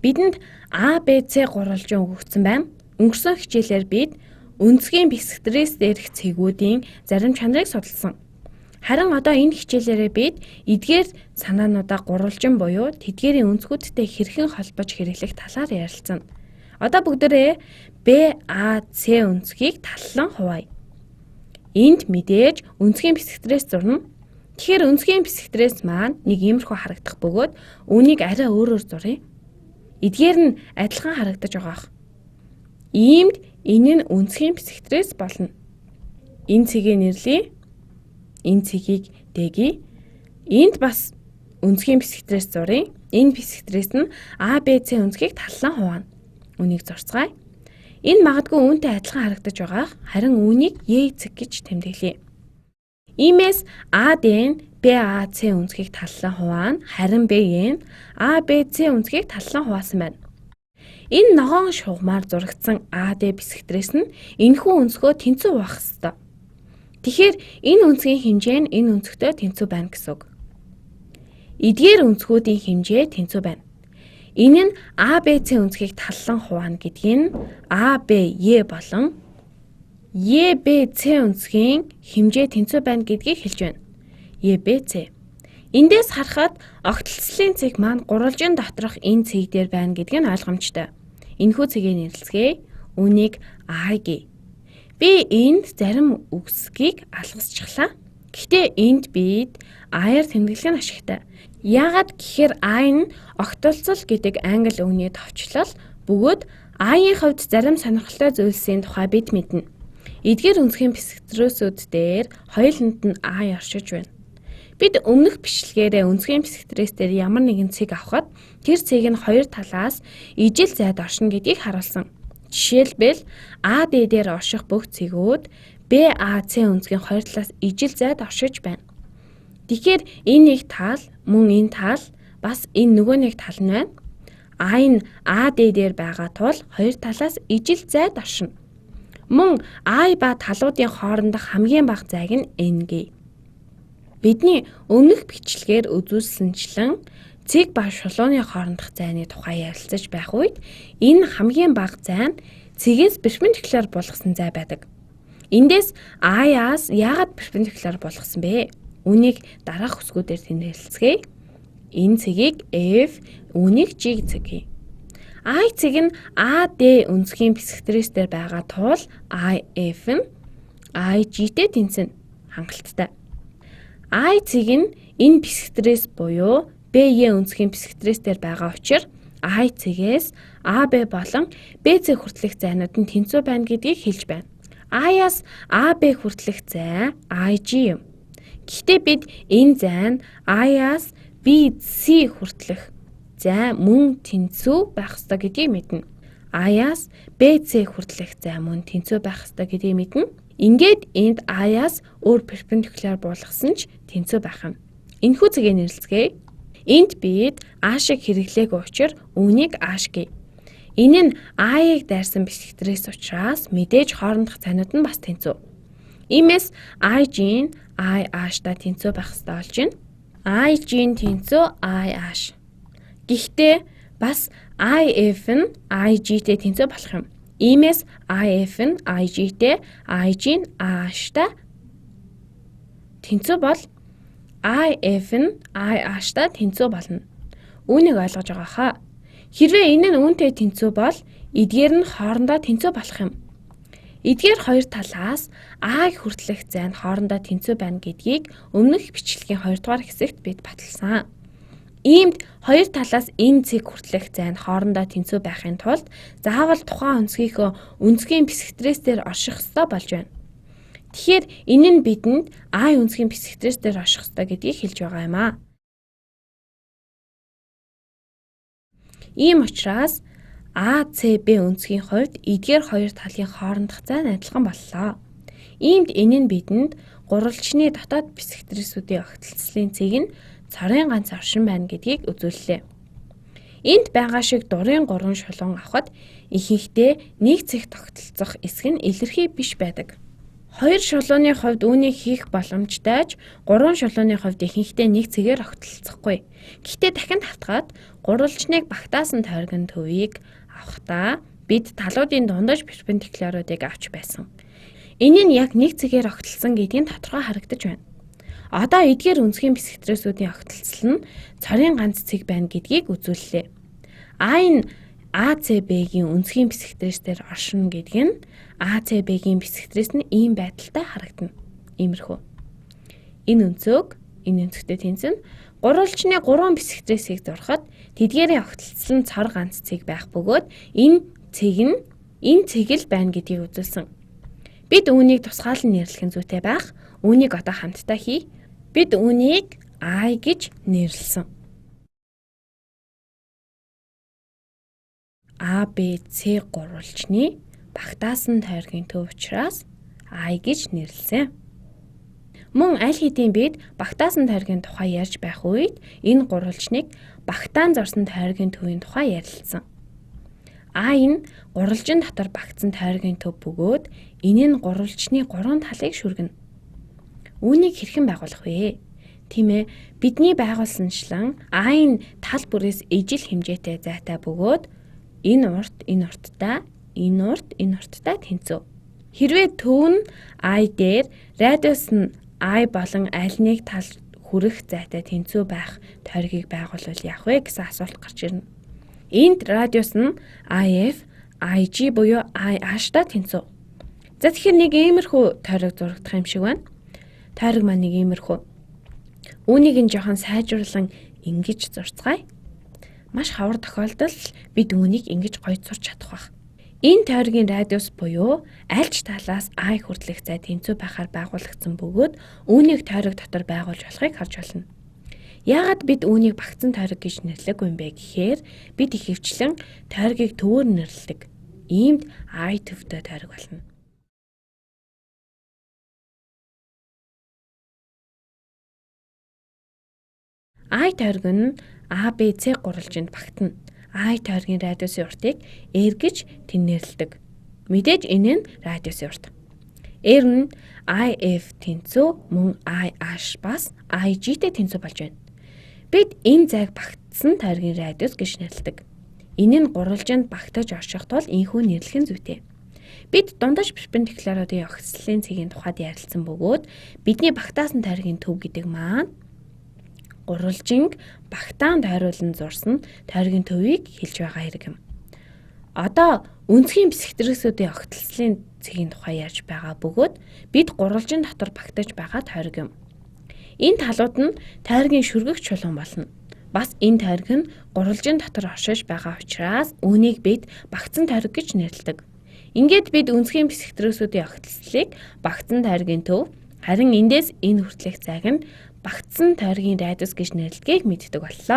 Бидэнд А, Б, С гурвалжин өгөгдсөн байна. Өнгөрсөн хичээлээр бид өнцгийн бэсэг стресс дээрх цэгүүдийн зарим чанарыг судалсан. Харин одоо энэ хичээлээрээ бид эдгээр санаануудаа гурвалжин буюу тэдгээрийн өнцгүүдтэй хэрхэн холбож хэрэглэх талаар ярилцсан. Одоо бүгдээрээ Б, А, С өнцгийг таллан хуваая. Энд мэдээж өнцгийн бэсэг стресс зурна. Тэгэхээр өнцгийн бэсэг стресс маань нэг иймэрхүү харагдах бөгөөд үүнийг арай өөрөөр зуръя. Эдгээр нь адилхан харагдаж байгаах. Иймд энэ нь өнцгийн бэсэг стресс болно. Энэ цэгийг нэрлэе. Энэ цэгийг дээгье. Энд бас өнцгийн бэсэг стресс зуръя. Энэ бэсэг стресс нь А, Б, С өнцгийг таллан хуваана. Үнийг зурцгаая. Энэ магадгүй үүнтэй адилхан харагдаж байгаах. Харин үүнийг Y цэг гэж тэмдэглэе. Иймээс АД нь БАЦ өнцгийг таллан хуваана. Харин Б нь АБЦ өнцгийг таллан хуваасан байна. Энэ ногоон шугамаар зурагдсан АД бэсэг стресс нь энэхүү өнцгөө тэнцүү хуваах ёстой. Тэгэхээр энэ өнцгийн хэмжээ нь энэ өнцгтэй тэнцүү байна гэсэн үг. Эдгээр өнцгүүдийн хэмжээ тэнцүү байна. Энэ нь АБЦ өнцгийг таллан хуваана гэдгийг нь АБЕ болон ЕБЦ өнцгийн хэмжээ тэнцүү байна гэдгийг хэлж байна. ЕБЦ. Эндээс харахад огтлцлын цэг маань гурвалжин доторх энэ цэг дээр байна гэдг нь ойлгомжтой. Энэхүү цэгийг нэрлэцгээе. Үүнийг А-г. Би энд зарим үгсгийг алгасчихлаа. Гэхдээ энд бид А-аар тэмдэглэх нь ашигтай. Яагаад гэхээр А нь огтлцол гэдэг англи үгний товчлол бөгөөд А-ийн хувьд зарим сонирхолтой зүйлсийн тухай бид мэднэ. Эдгээр өнцгийн бэсэг стрессүүд дээр хоёуланд нь А оршиж байна. Бид өмнөх бичлэгээрээ өнцгийн бэсэг стресс дээр ямар нэгэн цэг авахад тэр цэг нь хоёр талаас ижил зайд оршино гэдгийг харуулсан. Жишээлбэл АД дээр орших бүх цэгүүд БАЦ өнцгийн хоёр талаас ижил зайд оршиж байна. Тэгэхээр энэ нэг тал, мөн энэ тал, бас энэ нөгөө нэг тал нь байна. А нь АД дээр байгаа тул хоёр талаас ижил зайд оршино. Мөн А ба талуудын хоорондох хамгийн бага зайг нь NG. Бидний өмнөх бичлэгээр үзүүлсэнчлэн цэг ба шулууны хоорондох зайны тухай ярилцаж байх үед энэ хамгийн бага зай нь цэгээс перпендикуляр болгосон зай байдаг. Эндээс А-аас яагаад перпендикуляр болгосон бэ? Үүнийг дараах хэсгүүдээр тэмдэглэцгээе. Энэ цэгийг F, үүнийг G цэгийг. I цэг нь AD өнцгийн бэсэг стресс дээр байгаа тул IF нь IG-тэй тэнцэнэ хангалттай. I цэг нь энэ бэсэг стресс буюу BE өнцгийн бэсэг стресс дээр байгаа учраас I цэгээс AB болон BC хүртэлх зайнууд нь тэнцүү байна гэдгийг хэлж байна. I-аас AB хүртэлх зай IG юм. Гэхдээ бид энэ зай нь I-аас BC хүртэлх зай мөн тэнцүү байх ёстой гэдгийг мэднэ. А-аас BC хүртэлх зай мөн тэнцүү байх ёстой гэдгийг мэднэ. Ингээд энд А-аас өөр перпендикуляр болгосон ч тэнцүү байх юм. Энэхүү цэгийг нэрлэцгээе. Энд бид А шиг хэрэглээг учраас үүнийг А шиг. Энэ нь А-ыг дайрсан бэсэг стресс учраас мэдээж хоорондох зайнууд нь бас тэнцүү. Иймээс IG нь I-аш-та тэнцүү байх ёстой болж байна. IG нь тэнцүү I-аш. Гэхдээ бас IF нь IG-тэй тэнцүү болох юм. Иймээс IF нь IG-тэй, IG нь A-тай тэнцүү бол IF нь I-тай тэнцүү болно. Үүнийг ойлгож байгаа хаа? Хэрвээ энэ нь үүнтэй тэнцүү бол эдгээр нь хоорондоо тэнцүү болох юм. Эдгээр хоёр талаас А хүртэлх зай нь хоорондоо тэнцүү байна гэдгийг өмнөх бичлэгийн 2 дугаар хэсэгт бид баталсан. Иймд хоёр талаас энэ цэг хүртэлх зай нь хоорондоо тэнцүү байхын тулд заавал тухайн өнцгийнхөө өнцгийн бэсэг стресс дээр орших ёстой болж байна. Тэгэхээр энэ нь бидэнд А өнцгийн бэсэг стресс дээр орших ёстой гэдгийг хэлж байгаа юм аа. Ийм учраас ACB өнцгийн хувьд эдгээр хоёр талын хоорондох зай нь адилхан боллоо. Иймд энэ нь бидэнд гурвалжны дотоод бэсэг стрессүүдийн огтлцлын цэг нь цорын ганц оршин байна гэдгийг үзүүллээ. Энд байгаа шиг дурын 3 шулуун авахад ихэнхдээ нэг цэг тогтолцох эсэг нь илэрхий биш байдаг. 2 шулууны хувьд үүнийг хийх боломжтой ч 3 шулууны хувьд ихэнхдээ нэг цэгээр огтлцохгүй. Гэхдээ дахин татгаад гурвалжныг багтаасан тойргийн төвийг авахдаа бид талуудын дундаж перпендикуляруудыг авч байсан. Энэ нь яг нэг цэгээр огтлсон гэдгийг тодорхой харагдаж байна. Одоо эдгээр өнцгийн бисектрисүүдийн огтлцол нь цорын ганц цэг байна гэдгийг үзүүллээ. А-ийн АЦБ-гийн өнцгийн бисектрисээр оршино гэдэг нь АЦБ-гийн бисектрис нь ийм байдалтай харагдана. Иймэрхүү. Энэ өнцөгтэй тэнцэн гурвалжны 3 бисектрисийг зурхад тэдгээрийн огтлцол нь цор ганц цэг байх бөгөөд энэ цэг л байна гэдгийг үзүүлсэн. Бид үүнийг тусгаалan нэрлэх нь зүйтэй байх. Үүнийг одоо хамтдаа хий. Бид үүнийг I гэж нэрлэсэн. ABC гурвалжны багтаасан тойргийн төв учраас I гэж нэрлэсэн. Мөн аль хэдийн бид багтаасан тойргийн тухай ярьж байх үед энэ гурвалжныг багтаан зорсон тойргийн төвийн тухай ярилцсан. I нь гурвалжин дотор багтсан тойргийн төв бөгөөд энэ нь гурвалжны 3 талыг шүргэнэ. Үүнийг хэрхэн байгуулах вэ? Тийм ээ, бидний байгуулсанчлан I-ын тал бүрээс ижил хэмжээтэй зайтай бөгөөд энэ урттай тэнцүү. Хэрвээ төв нь I дээр радиус нь I болон аль нэг тал хүрэх зайтай тэнцүү байх тойргийг байгуулвал яах вэ гэсэн асуулт гарч ирнэ. Энд радиус нь IF, IG буюу IH-та тэнцүү. За тэгэхээр нэг иймэрхүү тойрог зурагдах юм шиг байна. Тойрог маань нэг иймэрхүү. Үүнийг нь жоохон сайжруулан ингэж зурцгаая. Маш хавар тохиолдолд бид үүнийг ингэж гоё зурч чадах байх. Энэ тойргийн радиус буюу аль ч талаас I хүртэлх зай тэнцүү байхаар байгуулагдсан бөгөөд үүнийг тойрог дотор байгуулж болохыг харж байна. Яагаад бид үүнийг багцсан тойрог гэж нэрлэдэг юм бэ гэхээр бид ихэвчлэн тойргийг төвөөр нэрлэдэг. Иймд I төвтэй тойрог болно. I тойрог нь ABC гурвалжинд багтана. I тойргийн радиусын уртыг R гэж нэрлэдэг. Мэдээж энэ нь радиусын урт. R нь IF тэнцүү мөн IH бас IG-тэй тэнцүү болж байна. Бид энэ зайг багтсан тойргийн радиус гэж нэрлэдэг. Энэ нь гурвалжинд багтаж орших тул энэхүү нэрлэх нь зүйтэй. Бид дундаж перпендикуляруудын огцлын цэгийн тухайд ярилцсан бөгөөд бидний багтаасан тойргийн төв гэдэг маань гурвалжинг багтаанд тойруулан зурсан тойргийн төвийг хэлж байгаа хэрэг юм. Одоо өнцгийн бисектрисүүдийн огтлцлын цэгийн тухай ярьж байгаа бөгөөд бид гурвалжин дотор багтаж байгаа тойрог юм. Энэ талууд нь тойргийн шүргэгч чулуун болно. Бас энэ тойрог нь гурвалжин дотор оршиж байгаа учраас үүнийг бид багтсан тойрог гэж нэрлэдэг. Ингээд бид өнцгийн бисектрисүүдийн огтлцлыг багтсан тойргийн төв, харин эндээс энэ хүртэлх зайг нь багтсан тойргийн радиус гэж нэрлэдгийг мэддэг боллоо.